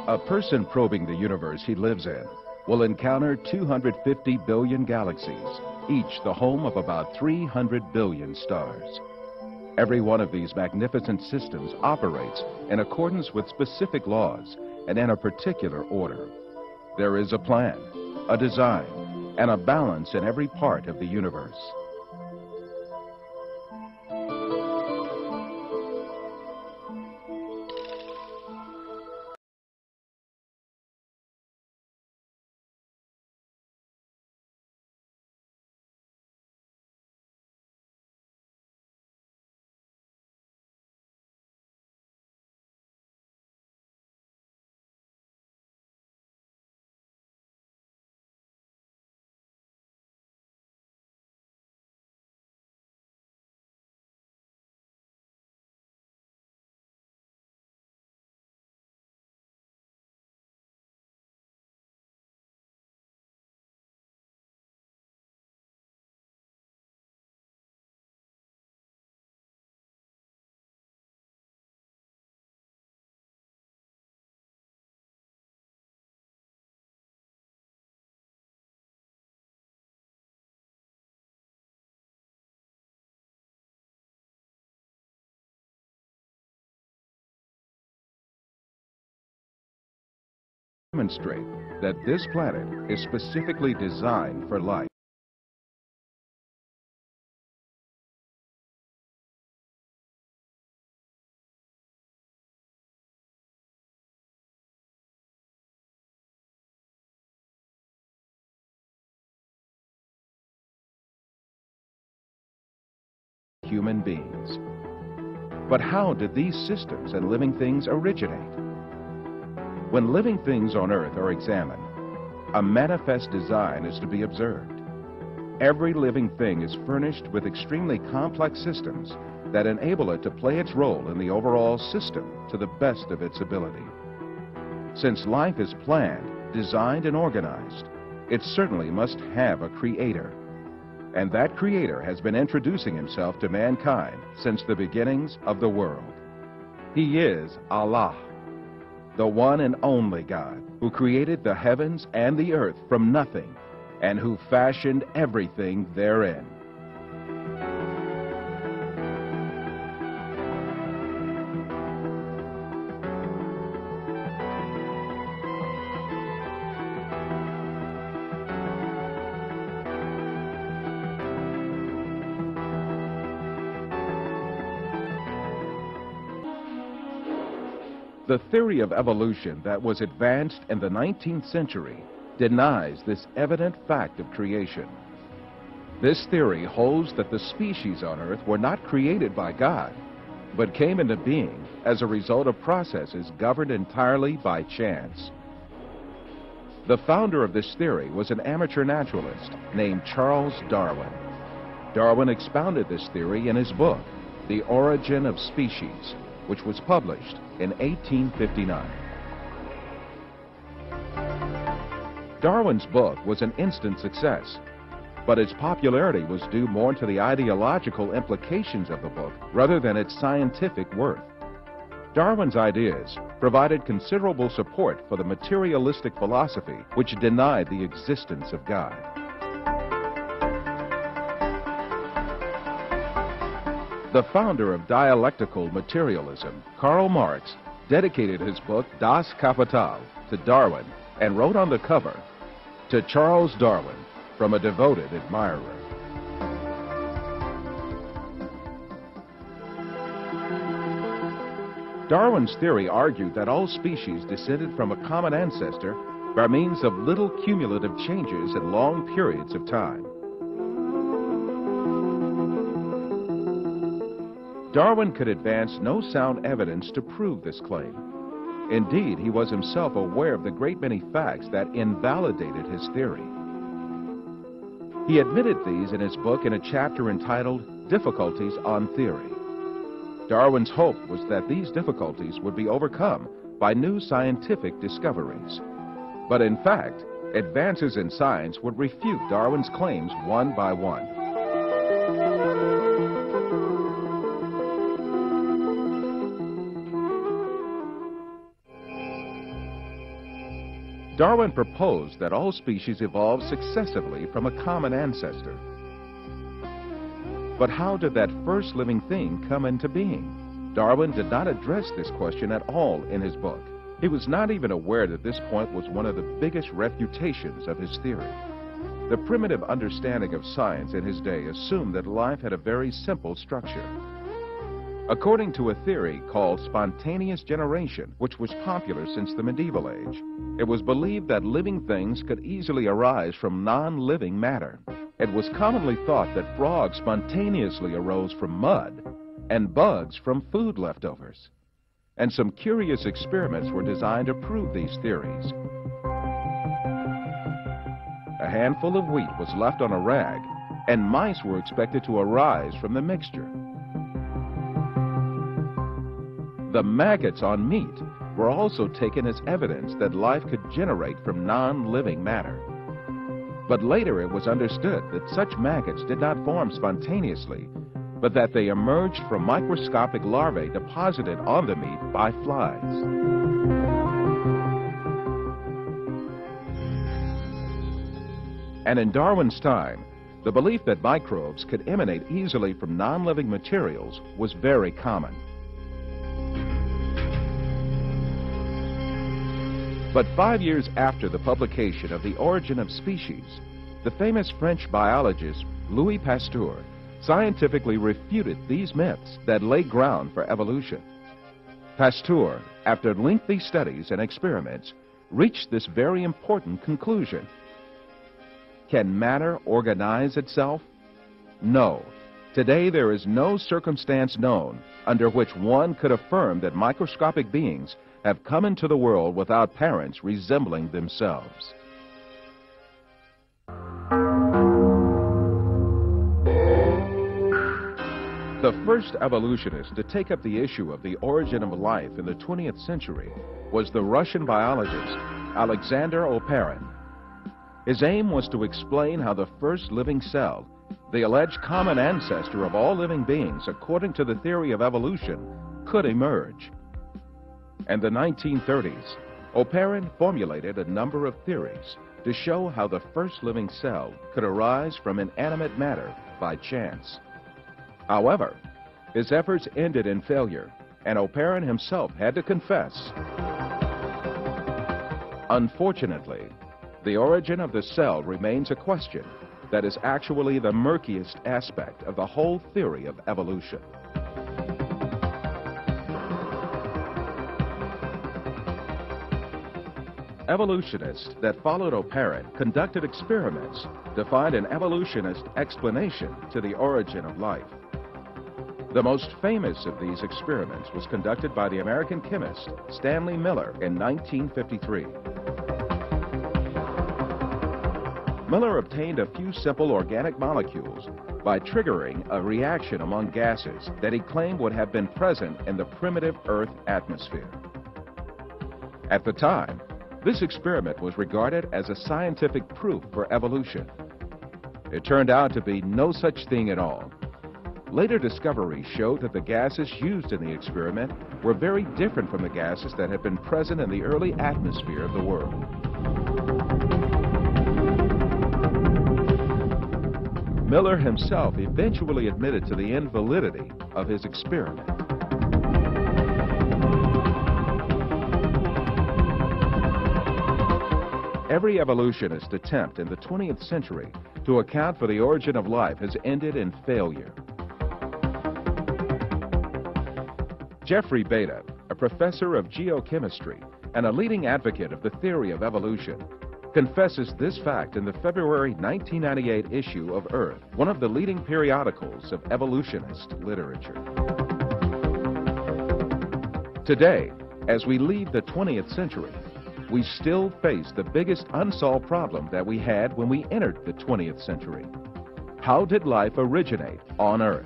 A person probing the universe he lives in will encounter 250 billion galaxies, each the home of about 300 billion stars. Every one of these magnificent systems operates in accordance with specific laws and in a particular order. There is a plan, a design, and a balance in every part of the universe. Demonstrate that this planet is specifically designed for life. Human beings. But how did these systems and living things originate? When living things on Earth are examined, a manifest design is to be observed. Every living thing is furnished with extremely complex systems that enable it to play its role in the overall system to the best of its ability. Since life is planned, designed, and organized, it certainly must have a creator. And that creator has been introducing himself to mankind since the beginnings of the world. He is Allah, the one and only God, who created the heavens and the earth from nothing, and who fashioned everything therein. The theory of evolution that was advanced in the 19th century denies this evident fact of creation. This theory holds that the species on Earth were not created by God, but came into being as a result of processes governed entirely by chance. The founder of this theory was an amateur naturalist named Charles Darwin. Darwin expounded this theory in his book, The Origin of Species, which was published in 1859. Darwin's book was an instant success, but its popularity was due more to the ideological implications of the book rather than its scientific worth. Darwin's ideas provided considerable support for the materialistic philosophy which denied the existence of God. The founder of dialectical materialism, Karl Marx, dedicated his book Das Kapital to Darwin and wrote on the cover, "To Charles Darwin, from a devoted admirer." Darwin's theory argued that all species descended from a common ancestor by means of little cumulative changes in long periods of time. Darwin could advance no sound evidence to prove this claim. Indeed, he was himself aware of the great many facts that invalidated his theory. He admitted these in his book in a chapter entitled Difficulties on Theory. Darwin's hope was that these difficulties would be overcome by new scientific discoveries. But in fact, advances in science would refute Darwin's claims one by one. Darwin proposed that all species evolved successively from a common ancestor. But how did that first living thing come into being? Darwin did not address this question at all in his book. He was not even aware that this point was one of the biggest refutations of his theory. The primitive understanding of science in his day assumed that life had a very simple structure. According to a theory called spontaneous generation, which was popular since the medieval age, it was believed that living things could easily arise from non-living matter. It was commonly thought that frogs spontaneously arose from mud and bugs from food leftovers. And some curious experiments were designed to prove these theories. A handful of wheat was left on a rag, and mice were expected to arise from the mixture. The maggots on meat were also taken as evidence that life could generate from non-living matter. But later it was understood that such maggots did not form spontaneously, but that they emerged from microscopic larvae deposited on the meat by flies. And in Darwin's time, the belief that microbes could emanate easily from non-living materials was very common. But 5 years after the publication of The Origin of Species, the famous French biologist Louis Pasteur scientifically refuted these myths that lay ground for evolution. Pasteur, after lengthy studies and experiments, reached this very important conclusion. Can matter organize itself? No. Today there is no circumstance known under which one could affirm that microscopic beings have come into the world without parents resembling themselves. The first evolutionist to take up the issue of the origin of life in the 20th century was the Russian biologist Alexander Oparin. His aim was to explain how the first living cell, the alleged common ancestor of all living beings according to the theory of evolution, could emerge. In the 1930s, Oparin formulated a number of theories to show how the first living cell could arise from inanimate matter by chance. However, his efforts ended in failure, and Oparin himself had to confess. Unfortunately, the origin of the cell remains a question that is actually the murkiest aspect of the whole theory of evolution. Evolutionists that followed Oparin conducted experiments to find an evolutionist explanation to the origin of life. The most famous of these experiments was conducted by the American chemist Stanley Miller in 1953. Miller obtained a few simple organic molecules by triggering a reaction among gases that he claimed would have been present in the primitive Earth atmosphere. At the time, this experiment was regarded as a scientific proof for evolution. It turned out to be no such thing at all. Later discoveries showed that the gases used in the experiment were very different from the gases that had been present in the early atmosphere of the world. Miller himself eventually admitted to the invalidity of his experiment. Every evolutionist attempt in the 20th century to account for the origin of life has ended in failure. Jeffrey Beta, a professor of geochemistry and a leading advocate of the theory of evolution, confesses this fact in the February 1998 issue of Earth, one of the leading periodicals of evolutionist literature. Today, as we leave the 20th century, we still face the biggest unsolved problem that we had when we entered the 20th century. How did life originate on Earth?